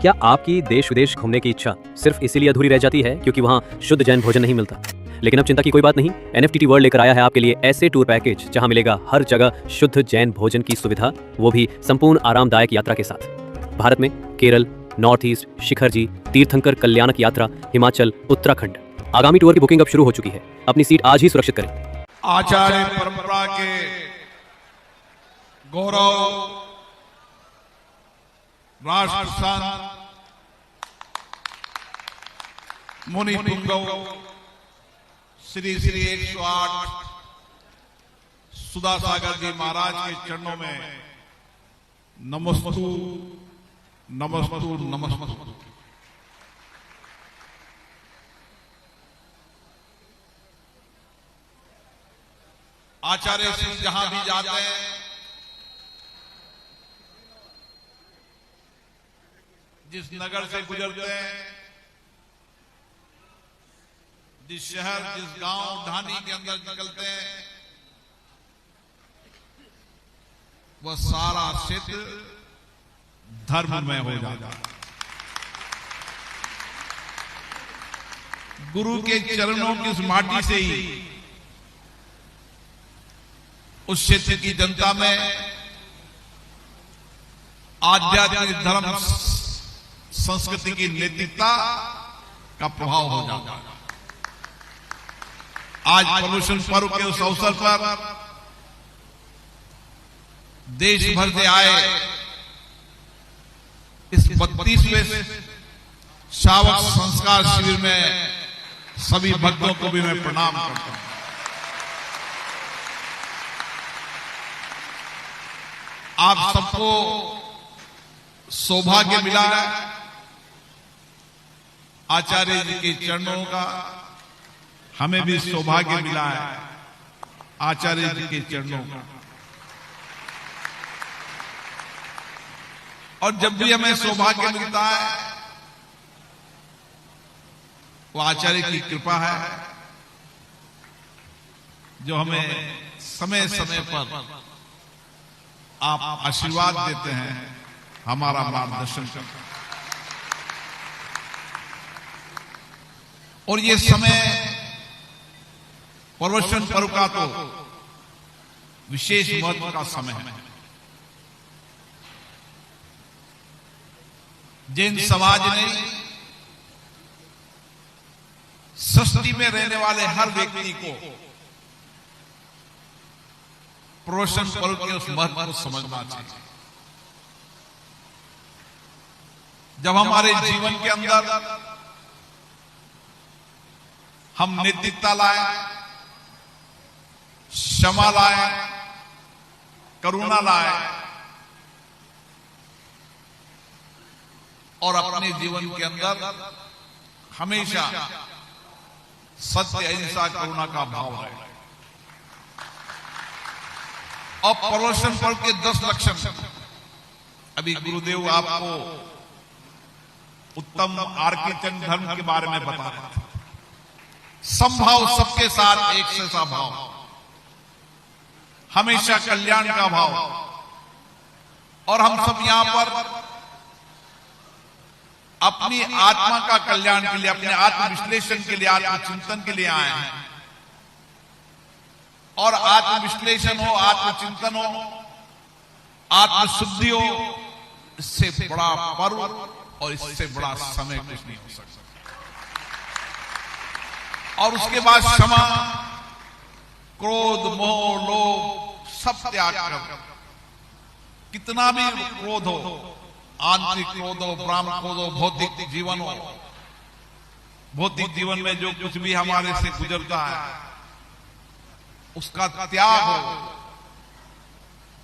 क्या आपकी देश विदेश घूमने की इच्छा सिर्फ इसीलिए अधूरी रह जाती है क्योंकि वहाँ शुद्ध जैन भोजन नहीं मिलता? लेकिन अब चिंता की कोई बात नहीं। एनएफटीटी वर्ल्ड लेकर आया है आपके लिए ऐसे टूर पैकेज जहां मिलेगा हर जगह शुद्ध जैन भोजन की सुविधा, वो भी संपूर्ण आरामदायक यात्रा के साथ। भारत में केरल, नॉर्थ ईस्ट, शिखर जी, तीर्थंकर कल्याणक यात्रा, हिमाचल, उत्तराखंड। आगामी टूर की बुकिंग अब शुरू हो चुकी है। अपनी सीट आज ही सुरक्षित करें। आचार्य परंपरा के गौरव राष्ट्रसंत मुनि पुंगव श्री श्री 108 सुधा सागर जी महाराज के चरणों में नमस्तु नमस्तु नमस्तु। आचार्य श्री जहां भी जाते हैं जिस नगर से गुजरते हैं, जिस शहर जिस गांव ढानी के अंदर निकलते हैं, वह सारा क्षेत्र धर्ममय हो जाता है। गुरु के चरणों की उस माटी से ही उस क्षेत्र की जनता में आध्यात्मिक धर्म संस्कृति की नैतिकता का प्रभाव हो जाता है। आज प्रमोशन पर्व के उस अवसर पर देश भर से आए इस 32वें श्रावक संस्कार शिविर में सभी भक्तों को भी मैं प्रणाम करता हूं। आप सबको सौभाग्य मिला आचार्य जी के चरणों का, हमें भी सौभाग्य मिला है आचार्य जी के चरणों का। और जब भी हमें सौभाग्य मिलता है वो आचार्य की कृपा है जो हमें समय समय पर आप आशीर्वाद देते हैं, हमारा मार्गदर्शन करते हैं। और ये समय प्रवचन पर्व का तो विशेष महत्व का समय है। जैन समाज ने सृष्टि में रहने वाले हर व्यक्ति को प्रवचन पर्व के उस महत्व को समझना चाहिए। जब हमारे जीवन के अंदर हम नैतिकता लाए, क्षमा लाए, करुणा लाए और अपने जीवन के अंदर हमेशा सत्य, अहिंसा, करुणा का भाव है। और प्रवचन पर्व के 10 लक्षण अभी गुरुदेव आपको उत्तम आर्किचन धर्म के बारे में बता रहे थे। समभाव, सबके साथ एक जैसा भाव, हमेशा कल्याण का भाव। और हम सब यहां पर अपनी आत्मा का कल्याण के लिए, अपने आत्म विश्लेषण के लिए, आत्मचिंतन के लिए आए हैं। और आत्मविश्लेषण हो, आत्मचिंतन हो, आत्मशुद्धि हो, इससे बड़ा पर्व और इससे बड़ा समय कुछ नहीं हो सकता। और उसके बाद क्षमा, क्रोध, मोह, लोभ सब त्याग कर, कितना भी क्रोध हो, आंतरिक क्रोध हो, ब्राह्म क्रोध हो, भौतिक जीवन हो, भौतिक जीवन में जो कुछ भी हमारे से गुजरता है उसका त्याग हो।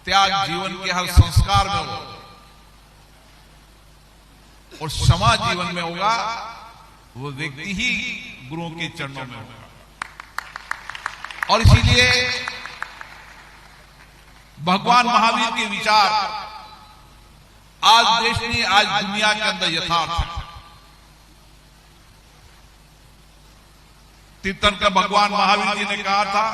त्याग जीवन के हर संस्कार में हो और क्षमा जीवन में होगा, वो व्यक्ति ही गुरुओं के चरणों में होगा। और इसीलिए भगवान महावीर के विचार आज देश में, आज दुनिया के अंदर यथार्थ है। तीर्थंकर भगवान महावीर जी ने कहा था,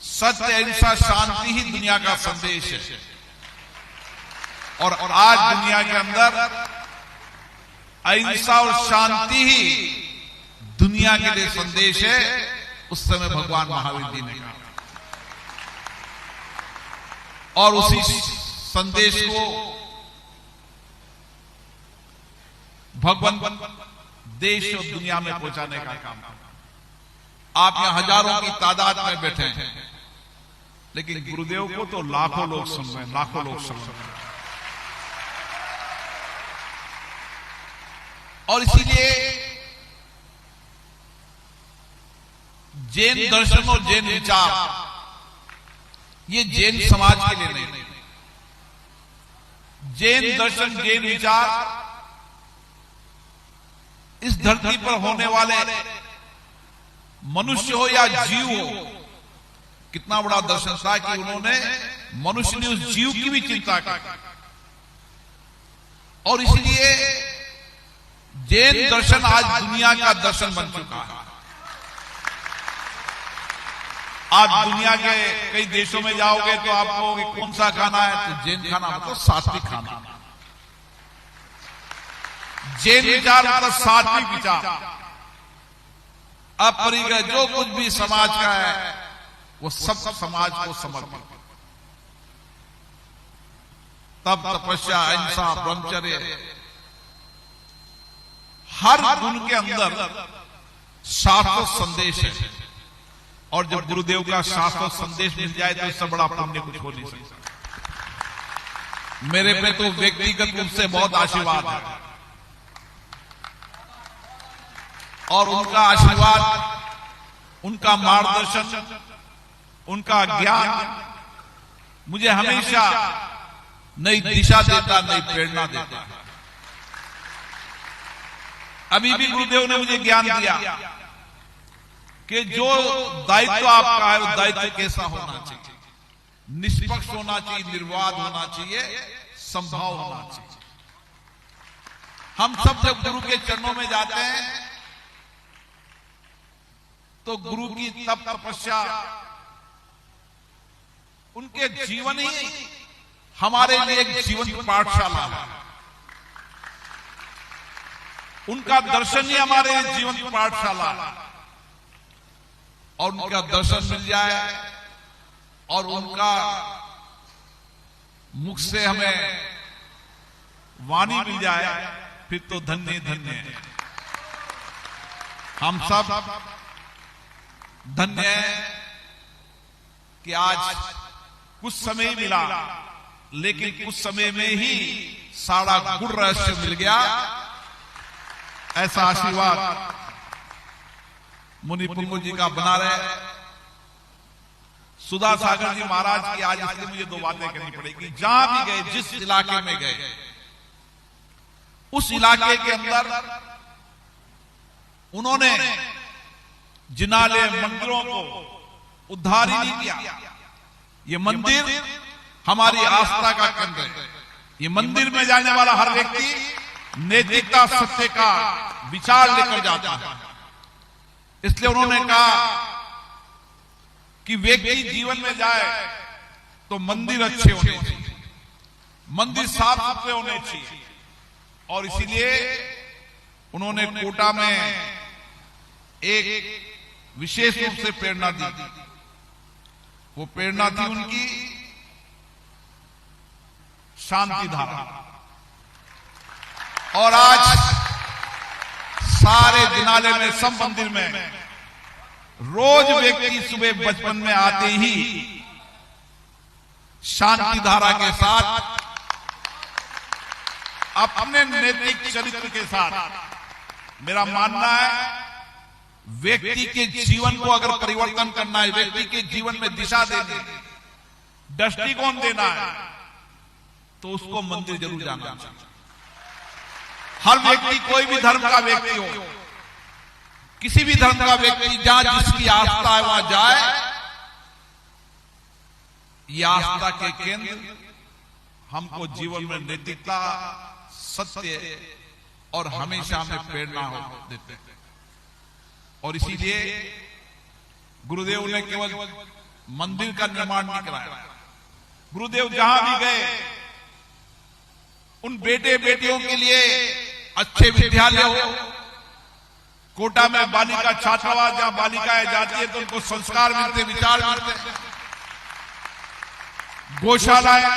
सत्य, अहिंसा, शांति ही दुनिया का संदेश है। और आज दुनिया के अंदर अहिंसा और शांति ही दुनिया के लिए संदेश है, उस समय भगवान महावीर जी ने कहा। और उसी संदेश को भगवान देश और दुनिया में पहुंचाने का काम किया। आप यहां हजारों की तादाद में बैठे हैं, लेकिन गुरुदेव को तो लाखों लोग सुन रहे हैं, लाखों लोग सुन रहे हैं। और इसीलिए जैन दर्शन और जैन विचार ये जैन समाज के लिए नहीं, जैन दर्शन जैन विचार इस धरती पर होने वाले मनुष्य हो या जीव हो, कितना बड़ा दर्शन था कि उन्होंने मनुष्य ने उस जीव की भी चिंता की। और इसलिए जैन दर्शन आज दुनिया का दर्शन बन चुका है। आज दुनिया के कई देशों में जाओगे तो आप कहोगे कौन सा खाना है, तो जैन खाना मतलब सात्विक खाना। जैन विचार मतलब सात्विक विचार, अपरिग्रह, जो कुछ भी समाज का है वो सब समाज को समर्पित। तप, तपस्या, अहिंसा, ब्रह्मचर्य, हर गुण के अंदर शाश्वत संदेश है। और जब गुरुदेव का शाश्वत संदेश मिल जाए तो इससे बड़ा पुण्य कुछ हो नहीं सकता। मेरे पे तो व्यक्तिगत रूप से बहुत आशीर्वाद है, और उनका आशीर्वाद, उनका मार्गदर्शन, उनका ज्ञान मुझे हमेशा नई दिशा देता, नई प्रेरणा देता है। अभी भी गुरुदेव ने मुझे ज्ञान दिया कि जो दायित्व आपका है वो दायित्व कैसा होना चाहिए, निष्पक्ष होना चाहिए, निर्वाध होना चाहिए, संभाव होना चाहिए। हम सब जब गुरु के चरणों में जाते हैं तो गुरु की तप, तपस्या, उनके जीवन ही हमारे लिए एक जीवन पाठशाला है। उनका दर्शन ही हमारे जीवन की पाठशाला है। और उनका दर्शन मिल जाए और उनका मुख से हमें वाणी मिल जाए, फिर तो धन्य धन्य है। हम सब धन्य है कि आज कुछ समय ही मिला, लेकिन कुछ समय में ही सारा गुण रहस्य मिल गया। ऐसा आशीर्वाद मुनि पुंगु जी का बना रहे। सुधा सागर जी महाराज की आज इसलिए मुझे दो बातें करनी पड़ेगी। जहां भी गए, जिस इलाके में गए, उस इलाके के अंदर उन्होंने जिनालय मंदिरों को उद्धार ही नहीं किया। ये मंदिर हमारी आस्था का केंद्र है। ये मंदिर में जाने वाला हर व्यक्ति नैतिकता, सत्य का विचार लेकर जाता है। इसलिए उन्होंने कहा कि व्यक्ति जीवन में जाए तो मंदिर अच्छे होने चाहिए, मंदिर साफ सुथरे होने चाहिए। और इसीलिए उन्होंने कोटा में एक विशेष रूप से प्रेरणा दी। वो प्रेरणा थी उनकी शांति धारा। और आज सारे जिनाले में, सब मंदिर में रोज व्यक्ति सुबह बचपन में आते ही शांति धारा के साथ, अपने नैतिक चरित्र के साथ, मेरा मानना है व्यक्ति के जीवन को अगर परिवर्तन करना है, व्यक्ति के जीवन में दिशा देनी, दृष्टिकोण देना है, तो उसको मंदिर जरूर जाना चाहिए। हर व्यक्ति, कोई भी धर्म का व्यक्ति हो, किसी भी धर्म का व्यक्ति, जहां जिसकी आस्था है वहां जाए। ये आस्था के केंद्र हमको जीवन में नैतिकता, सत्य और हमेशा हमें प्रेरणा देते हैं। और इसीलिए गुरुदेव ने केवल मंदिर का निर्माण नहीं कराया। गुरुदेव जहां भी गए उन बेटे बेटियों के लिए अच्छे विद्यालय हो, कोटा में बालिका छात्रावास जहां बालिकाएं जाती है तो उनको संस्कार मिलते, विचार मिलते, गौशालाएं,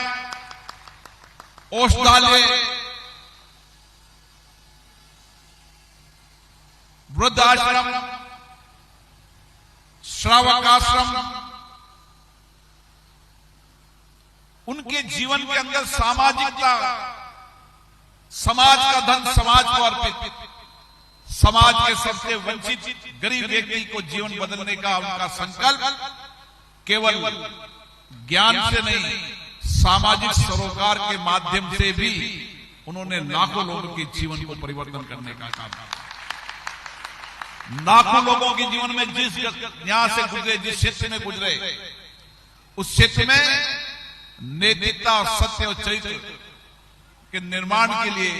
औषधालय, वृद्ध आश्रम, श्रावक आश्रम, उनके जीवन के अंदर सामाजिकता, समाज का धन समाज को अर्पित, समाज के सबसे वंचित गरीब व्यक्ति को जीवन बदलने का उनका संकल्प केवल ज्ञान से नहीं, सामाजिक सरोकार के माध्यम से भी उन्होंने लाखों लोगों के जीवन को परिवर्तन करने का काम किया। लाखों लोगों के जीवन में जिस यहां से गुजरे, जिस क्षेत्र में गुजरे, उस क्षेत्र में नैतिकता, सत्य और चरित्र के निर्माण के लिए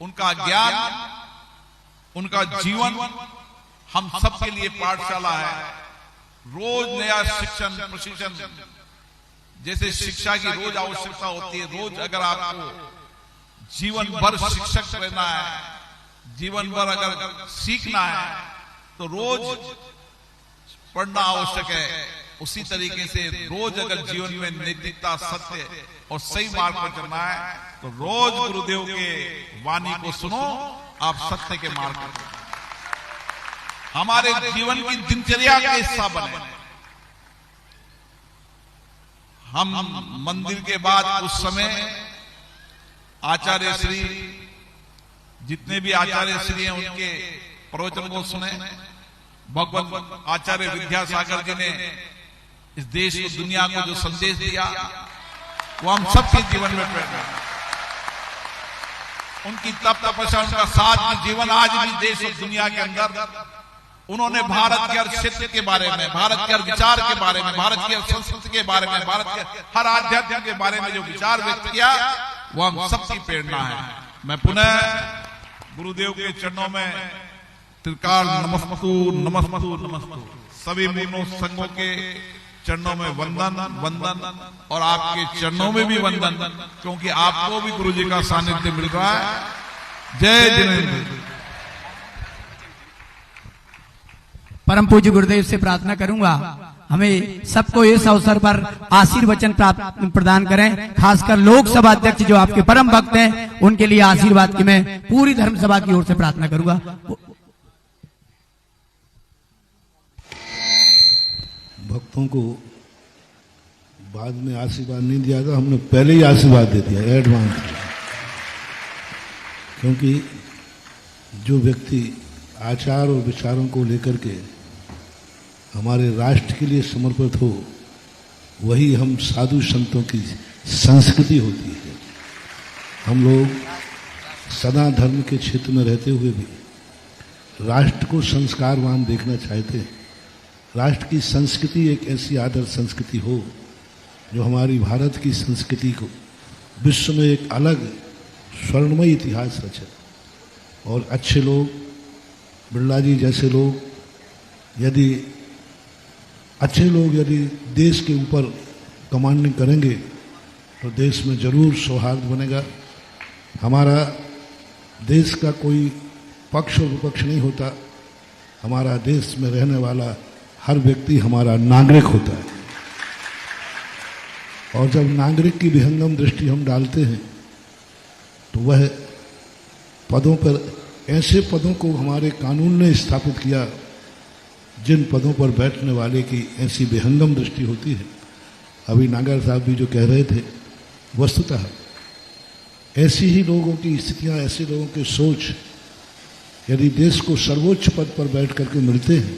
उनका ज्ञान, उनका जीवन हम सबके लिए पाठशाला है। रोज नया शिक्षण, प्रशिक्षण, जैसे शिक्षा की रोज आवश्यकता होती है, रोज अगर आपको जीवन भर शिक्षक रहना है, जीवन भर अगर सीखना है तो रोज पढ़ना आवश्यक है। उसी तरीके से रोज अगर जीवन में नैतिकता, सत्य और सही मार्ग पर चलना है तो रोज गुरुदेव के वाणी को सुनो, आप सत्य के मार्ग पर चलो। हमारे जीवन की दिनचर्या का हिस्सा बने। हम मंदिर के बाद उस समय आचार्य श्री, जितने भी आचार्य श्री हैं उनके प्रवचन को सुने। भगवत आचार्य विद्यासागर जी ने इस देश को, दुनिया को जो संदेश दिया वो हम सबके जीवन में प्रेरणा है। उनकी तप तपस्या, उनका साथ जीवन आज भी देश और दुनिया के अंदर उन्होंने भारत के हर क्षेत्र के बारे में, भारत के हर विचार के बारे में, भारत की हर संस्कृति के बारे में, भारत के हर आध्यात्म के बारे में जो विचार व्यक्त किया वो हम सबकी प्रेरणा है। मैं पुनः गुरुदेव के चरणों में त्रिकाल नमस्तु नमस्तु नमस्तु, सभी मूर्णों संघों के चरणों में वंदन वंदन, और आपके चरणों में भी वंदन, क्योंकि आपको भी गुरु जी का सानिध्य मिल रहा है। जय जिनेंद्र। परम पूज्य गुरुदेव से प्रार्थना करूंगा हमें सबको इस अवसर पर आशीर्वचन प्रदान करें, खासकर लोकसभा अध्यक्ष जो आपके परम भक्त हैं उनके लिए आशीर्वाद की मैं पूरी धर्म सभा की ओर से प्रार्थना करूंगा। भक्तों को बाद में आशीर्वाद नहीं दिया था, हमने पहले ही आशीर्वाद दे दिया एडवांस, क्योंकि जो व्यक्ति आचार और विचारों को लेकर के हमारे राष्ट्र के लिए समर्पित हो, वही हम साधु संतों की संस्कृति होती है। हम लोग सदा धर्म के क्षेत्र में रहते हुए भी राष्ट्र को संस्कारवान देखना चाहते हैं। राष्ट्र की संस्कृति एक ऐसी आदर्श संस्कृति हो जो हमारी भारत की संस्कृति को विश्व में एक अलग स्वर्णमय इतिहास रचे। और अच्छे लोग, बिरला जी जैसे लोग, यदि अच्छे लोग यदि देश के ऊपर कमांडिंग करेंगे तो देश में जरूर सौहार्द बनेगा। हमारा देश का कोई पक्ष और विपक्ष नहीं होता, हमारा देश में रहने वाला हर व्यक्ति हमारा नागरिक होता है। और जब नागरिक की विहंगम दृष्टि हम डालते हैं तो वह पदों पर, ऐसे पदों को हमारे कानून ने स्थापित किया जिन पदों पर बैठने वाले की ऐसी विहंगम दृष्टि होती है। अभी नागर साहब भी जो कह रहे थे, वस्तुतः ऐसी ही लोगों की स्थितियां, ऐसे लोगों की सोच यदि देश को सर्वोच्च पद पर बैठ करके मिलते हैं,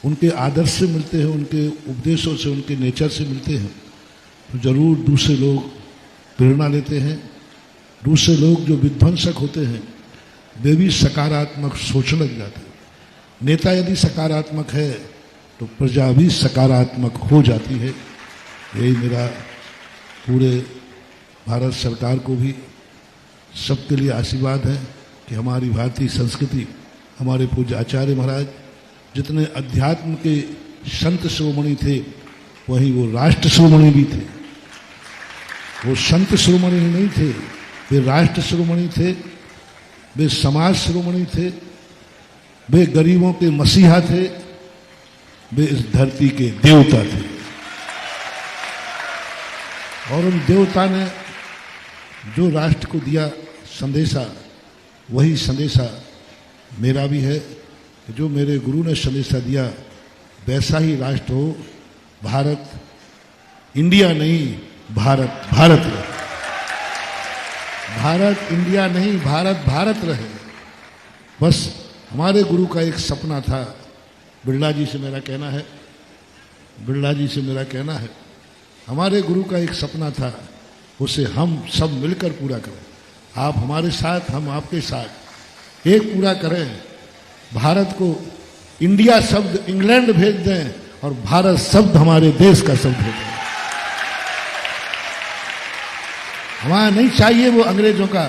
उनके आदर्श से मिलते हैं, उनके उपदेशों से, उनके नेचर से मिलते हैं, तो जरूर दूसरे लोग प्रेरणा लेते हैं। दूसरे लोग जो विध्वंसक होते हैं वे भी सकारात्मक सोचने लग जाते हैं। नेता यदि सकारात्मक है तो प्रजा भी सकारात्मक हो जाती है। यही मेरा पूरे भारत सरकार को भी सबके लिए आशीर्वाद है कि हमारी भारतीय संस्कृति, हमारे पूज्य आचार्य महाराज जितने अध्यात्म के संत शिरोमणि थे, वहीं वो राष्ट्र शिरोमणि भी थे। वो संत शिरोमणि नहीं थे, वे राष्ट्र शिरोमणि थे, वे समाज शिरोमणि थे, वे गरीबों के मसीहा थे, वे इस धरती के देवता थे। और उन देवता ने जो राष्ट्र को दिया संदेशा, वही संदेशा मेरा भी है कि जो मेरे गुरु ने संदेशा दिया वैसा ही राष्ट्र हो। भारत इंडिया नहीं, भारत भारत रहे। भारत इंडिया नहीं, भारत भारत रहे। बस हमारे गुरु का एक सपना था। बिरला जी से मेरा कहना है, बिरला जी से मेरा कहना है, हमारे गुरु का एक सपना था, उसे हम सब मिलकर पूरा करें। आप हमारे साथ, हम आपके साथ एक पूरा करें। भारत को इंडिया शब्द इंग्लैंड भेज दें और भारत शब्द हमारे देश का शब्द हो जाए। हमारा नहीं चाहिए वो अंग्रेजों का।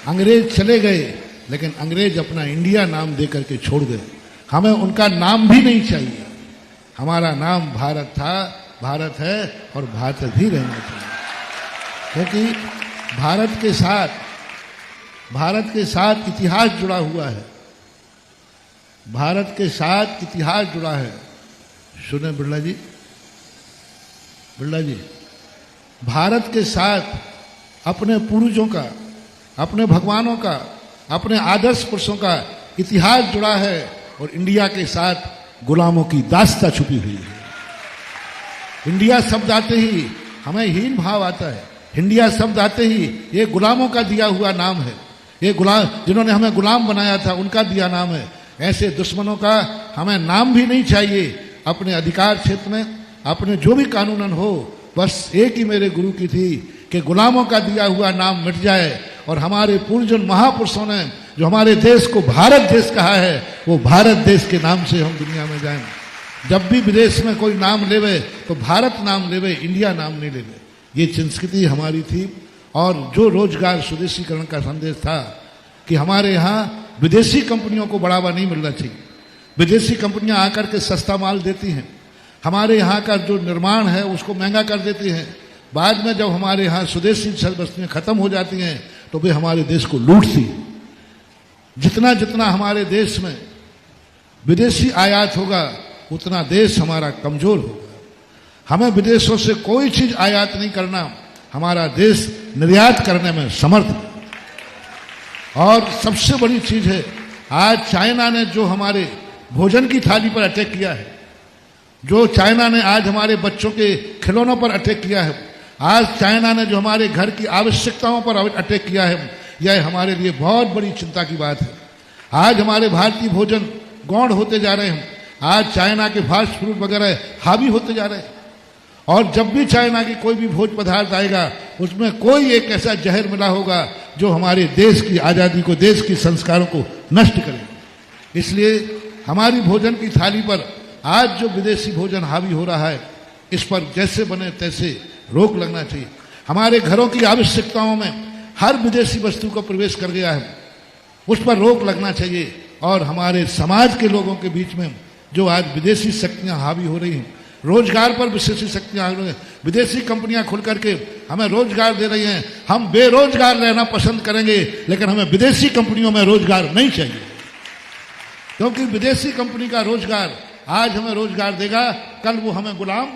अंग्रेज चले गए, लेकिन अंग्रेज अपना इंडिया नाम दे करके छोड़ गए। हमें उनका नाम भी नहीं चाहिए। हमारा नाम भारत था, भारत है और भारत भी रहना चाहिए। क्योंकि भारत के साथ इतिहास जुड़ा हुआ है। भारत के साथ इतिहास जुड़ा है। सुने बिरला जी, बिरला जी, भारत के साथ अपने पूर्वजों का, अपने भगवानों का, अपने आदर्श पुरुषों का इतिहास जुड़ा है और इंडिया के साथ गुलामों की दास्ता छुपी हुई है। इंडिया शब्द आते ही हमें हीन भाव आता है। इंडिया शब्द आते ही ये गुलामों का दिया हुआ नाम है। ये गुलाम, जिन्होंने हमें गुलाम बनाया था, उनका दिया नाम है। ऐसे दुश्मनों का हमें नाम भी नहीं चाहिए। अपने अधिकार क्षेत्र में अपने जो भी कानूनन हो, बस एक ही मेरे गुरु की थी कि गुलामों का दिया हुआ नाम मिट जाए और हमारे पूर्वजन महापुरुषों ने जो हमारे देश को भारत देश कहा है, वो भारत देश के नाम से हम दुनिया में जाएं। जब भी विदेश में कोई नाम लेवे तो भारत नाम लेवे, इंडिया नाम नहीं लेवे। ये संस्कृति हमारी थी। और जो रोजगार स्वदेशीकरण का संदेश था कि हमारे यहाँ विदेशी कंपनियों को बढ़ावा नहीं मिलना चाहिए। विदेशी कंपनियां आकर के सस्ता माल देती हैं, हमारे यहाँ का जो निर्माण है उसको महंगा कर देती हैं। बाद में जब हमारे यहाँ स्वदेशी वस्तुएं खत्म हो जाती हैं तो वे हमारे देश को लूटती। जितना जितना हमारे देश में विदेशी आयात होगा, उतना देश हमारा कमजोर होगा। हमें विदेशों से कोई चीज आयात नहीं करना, हमारा देश निर्यात करने में समर्थ है। और सबसे बड़ी चीज है, आज चाइना ने जो हमारे भोजन की थाली पर अटैक किया है, जो चाइना ने आज हमारे बच्चों के खिलौनों पर अटैक किया है, आज चाइना ने जो हमारे घर की आवश्यकताओं पर अटैक किया है, यह हमारे लिए बहुत बड़ी चिंता की बात है। आज हमारे भारतीय भोजन गौण होते जा रहे हैं। आज चाइना के फास्ट फूड वगैरह हावी होते जा रहे हैं। और जब भी चाइना की कोई भी भोज्य पदार्थ आएगा, उसमें कोई एक ऐसा जहर मिला होगा जो हमारे देश की आज़ादी को, देश की संस्कारों को नष्ट करेगा। इसलिए हमारी भोजन की थाली पर आज जो विदेशी भोजन हावी हो रहा है, इस पर जैसे बने तैसे रोक लगना चाहिए। हमारे घरों की आवश्यकताओं में हर विदेशी वस्तु का प्रवेश कर गया है, उस पर रोक लगना चाहिए। और हमारे समाज के लोगों के बीच में जो आज विदेशी शक्तियां हावी हो रही हैं, रोजगार पर विदेशी शक्तियां आ रही हैं, विदेशी कंपनियां खुल करके हमें रोजगार दे रही हैं। हम बेरोजगार रहना पसंद करेंगे, लेकिन हमें विदेशी कंपनियों में रोजगार नहीं चाहिए। क्योंकि विदेशी कंपनी का रोजगार आज हमें रोजगार देगा, कल वो हमें गुलाम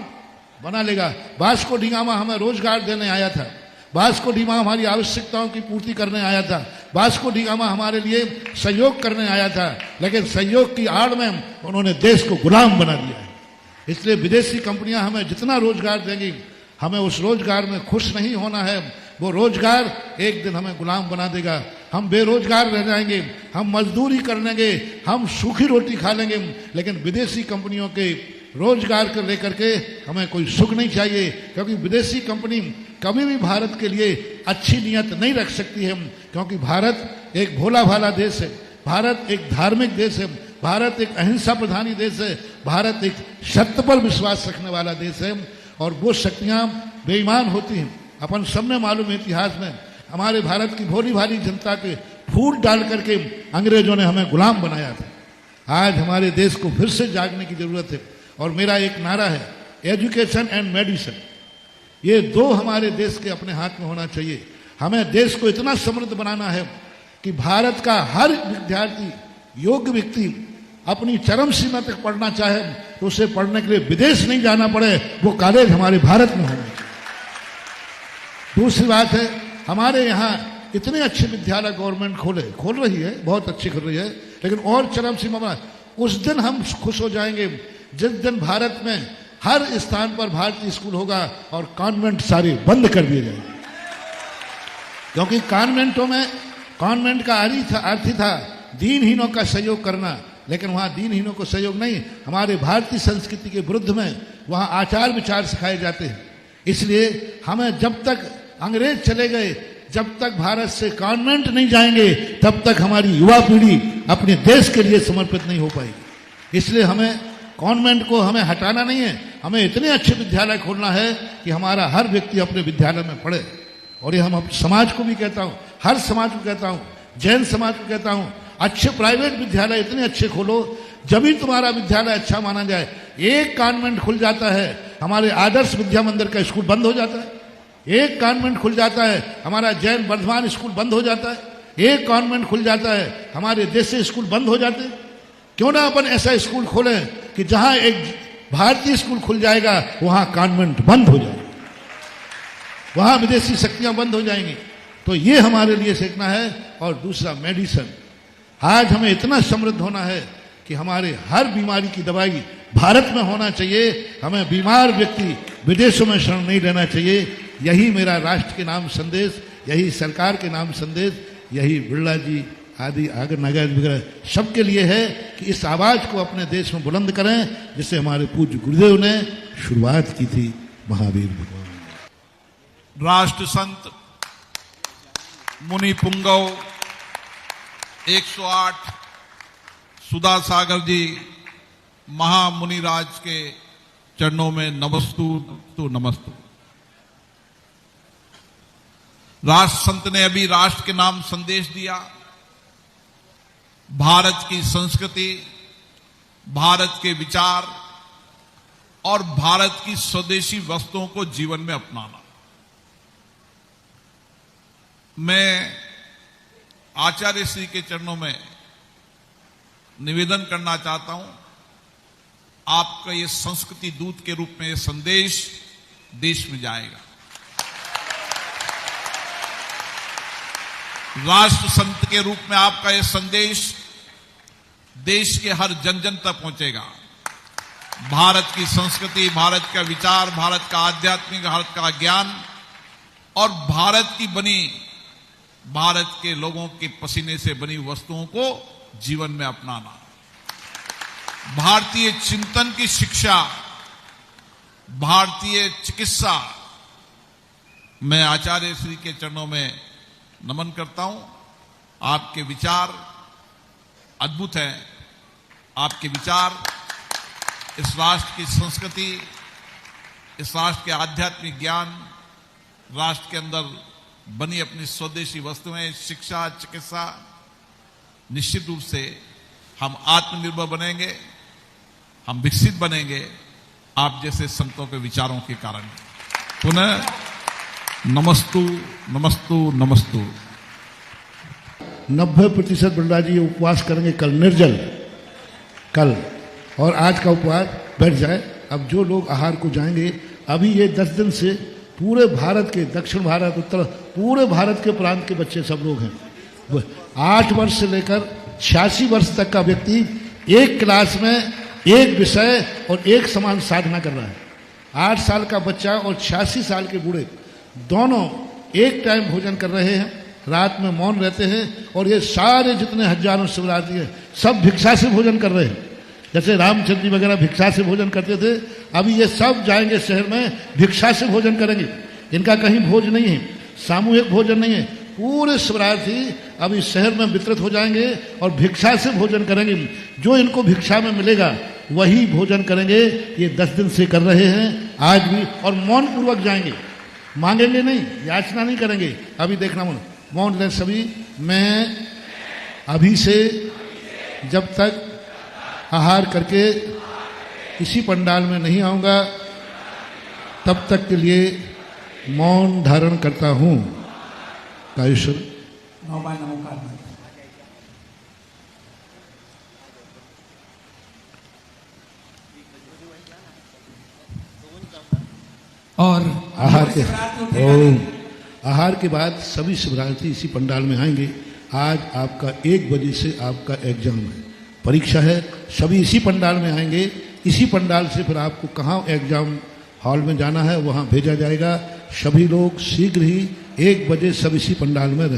बना लेगा। वास्को डी गामा हमें रोजगार देने आया था, वास्को डी गामा हमारी आवश्यकताओं की पूर्ति करने आया था, वास्को डी गामा हमारे लिए सहयोग करने आया था, लेकिन सहयोग की आड़ में उन्होंने देश को गुलाम बना दिया है। इसलिए विदेशी कंपनियां हमें जितना रोजगार देंगी, हमें उस रोजगार में खुश नहीं होना है। वो रोजगार एक दिन हमें गुलाम बना देगा। हम बेरोजगार रह जाएंगे, हम मजदूरी कर लेंगे, हम सूखी रोटी खा लेंगे, लेकिन विदेशी कंपनियों के रोजगार को लेकर के हमें कोई सुख नहीं चाहिए। क्योंकि विदेशी कंपनी कभी भी भारत के लिए अच्छी नीयत नहीं रख सकती है। क्योंकि भारत एक भोला भाला देश है, भारत एक धार्मिक देश है, भारत एक अहिंसा प्रधानी देश है, भारत एक सत्य पर विश्वास रखने वाला देश है। और वो शक्तियां बेईमान होती हैं। अपन सबने मालूम है, इतिहास में हमारे भारत की भोली भाली जनता के फूट डाल करके अंग्रेजों ने हमें गुलाम बनाया था। आज हमारे देश को फिर से जागने की जरूरत है। और मेरा एक नारा है, एजुकेशन एंड मेडिसिन। ये दो हमारे देश के अपने हाथ में होना चाहिए। हमें देश को इतना समृद्ध बनाना है कि भारत का हर विद्यार्थी, योग्य व्यक्ति अपनी चरम सीमा तक पढ़ना चाहे तो उसे पढ़ने के लिए विदेश नहीं जाना पड़े, वो कॉलेज हमारे भारत में होने चाहिए। दूसरी बात है, हमारे यहाँ इतने अच्छे विद्यालय गवर्नमेंट खोल रही है, बहुत अच्छी खोल रही है, लेकिन और चरम सीमा पर उस दिन हम खुश हो जाएंगे जिस दिन भारत में हर स्थान पर भारतीय स्कूल होगा और कॉन्वेंट सारे बंद कर दिए जाएंगे। क्योंकि कॉन्वेंटों में, कॉन्वेंट का अर्थ था दीनहीनों का सहयोग करना, लेकिन वहां दीनहीनों को सहयोग नहीं, हमारे भारतीय संस्कृति के विरुद्ध में वहां आचार विचार सिखाए जाते हैं। इसलिए हमें जब तक अंग्रेज चले गए, जब तक भारत से कॉन्वेंट नहीं जाएंगे, तब तक हमारी युवा पीढ़ी अपने देश के लिए समर्पित नहीं हो पाएगी। इसलिए हमें कॉन्वेंट को हमें हटाना नहीं है, हमें इतने अच्छे विद्यालय खोलना है कि हमारा हर व्यक्ति अपने विद्यालय में पढ़े। और ये हम समाज को भी कहता हूँ, हर समाज को कहता हूँ, जैन समाज को कहता हूँ, अच्छे प्राइवेट विद्यालय इतने अच्छे खोलो जब ही तुम्हारा विद्यालय अच्छा माना जाए। एक कॉन्वेंट खुल जाता है, हमारे आदर्श विद्या मंदिर का स्कूल बंद हो जाता है। एक कॉन्वेंट खुल जाता है, हमारा जैन वर्धमान स्कूल बंद हो जाता है। एक कॉन्वेंट खुल जाता है, हमारे देसी स्कूल बंद हो जाते हैं। क्यों ना अपन ऐसा स्कूल खोलें कि जहां एक भारतीय स्कूल खुल जाएगा वहां कॉन्वेंट बंद हो जाएगा, वहां विदेशी शक्तियां बंद हो जाएंगी। तो ये हमारे लिए सीखना है। और दूसरा, मेडिसिन। आज हमें इतना समृद्ध होना है कि हमारे हर बीमारी की दवाई भारत में होना चाहिए। हमें बीमार व्यक्ति विदेशों में शरण नहीं लेना चाहिए। यही मेरा राष्ट्र के नाम संदेश, यही सरकार के नाम संदेश, यही बिरला जी आदि आगर नागर वगैरह सबके लिए है कि इस आवाज को अपने देश में बुलंद करें, जिससे हमारे पूज्य गुरुदेव ने शुरुआत की थी, महावीर भगवान। राष्ट्र संत मुनि पुंगव 108 सुधा सागर जी महामुनिराज के चरणों में नमस्तु तो नमस्तु। राष्ट्र संत ने अभी राष्ट्र के नाम संदेश दिया। भारत की संस्कृति, भारत के विचार और भारत की स्वदेशी वस्तुओं को जीवन में अपनाना। मैं आचार्य श्री के चरणों में निवेदन करना चाहता हूं, आपका ये संस्कृति दूत के रूप में ये संदेश देश में जाएगा। राष्ट्र संत के रूप में आपका यह संदेश देश के हर जन जन तक पहुंचेगा। भारत की संस्कृति, भारत का विचार, भारत का आध्यात्मिक, भारत का ज्ञान और भारत की बनी, भारत के लोगों के पसीने से बनी वस्तुओं को जीवन में अपनाना। भारतीय चिंतन की शिक्षा, भारतीय चिकित्सा। मैं आचार्य श्री के चरणों में नमन करता हूं। आपके विचार अद्भुत हैं। आपके विचार इस राष्ट्र की संस्कृति, इस राष्ट्र के आध्यात्मिक ज्ञान, राष्ट्र के अंदर बनी अपनी स्वदेशी वस्तुएं, शिक्षा, चिकित्सा, निश्चित रूप से हम आत्मनिर्भर बनेंगे, हम विकसित बनेंगे आप जैसे संतों के विचारों के कारण। पुनः नमस्तु नमस्तु नमस्तु। 90% बिरला जी उपवास करेंगे कल, निर्जल कल, और आज का उपवास बैठ जाए। अब जो लोग आहार को जाएंगे, अभी ये 10 दिन से पूरे भारत के, दक्षिण भारत, उत्तर, पूरे भारत के प्रांत के बच्चे सब लोग हैं। 8 वर्ष से लेकर 86 वर्ष तक का व्यक्ति एक क्लास में एक विषय और एक समान साधना कर रहा है। 8 साल का बच्चा और 86 साल के बूढ़े दोनों एक टाइम भोजन कर रहे हैं, रात में मौन रहते हैं। और ये सारे जितने हजारों शिवरात्रि हैं सब भिक्षा से भोजन कर रहे हैं। जैसे रामचंद्र जी वगैरह भिक्षा से भोजन करते थे, अभी ये सब जाएंगे शहर में, भिक्षा से भोजन करेंगे। इनका कहीं भोज नहीं है, सामूहिक भोजन नहीं है। पूरे शिवरात्रि अभी शहर में वितरित हो जाएंगे और भिक्षा से भोजन करेंगे। जो इनको भिक्षा में मिलेगा वही भोजन करेंगे। ये 10 दिन से कर रहे हैं आज भी, और मौन पूर्वक जाएंगे, मांगेंगे नहीं, याचना नहीं करेंगे। अभी देखना मौन लें सभी। मैं अभी से जब तक आहार करके इसी पंडाल में नहीं आऊंगा, तब तक के लिए मौन धारण करता हूं। कायेश्वर और आहार के बाद सभी शिवरात्रि इसी पंडाल में आएंगे। आज आपका 1 बजे से आपका एग्जाम है, परीक्षा है, सभी इसी पंडाल में आएंगे। इसी पंडाल से फिर आपको कहाँ एग्जाम हॉल में जाना है वहाँ भेजा जाएगा। सभी लोग शीघ्र ही 1 बजे सब इसी पंडाल में रहें।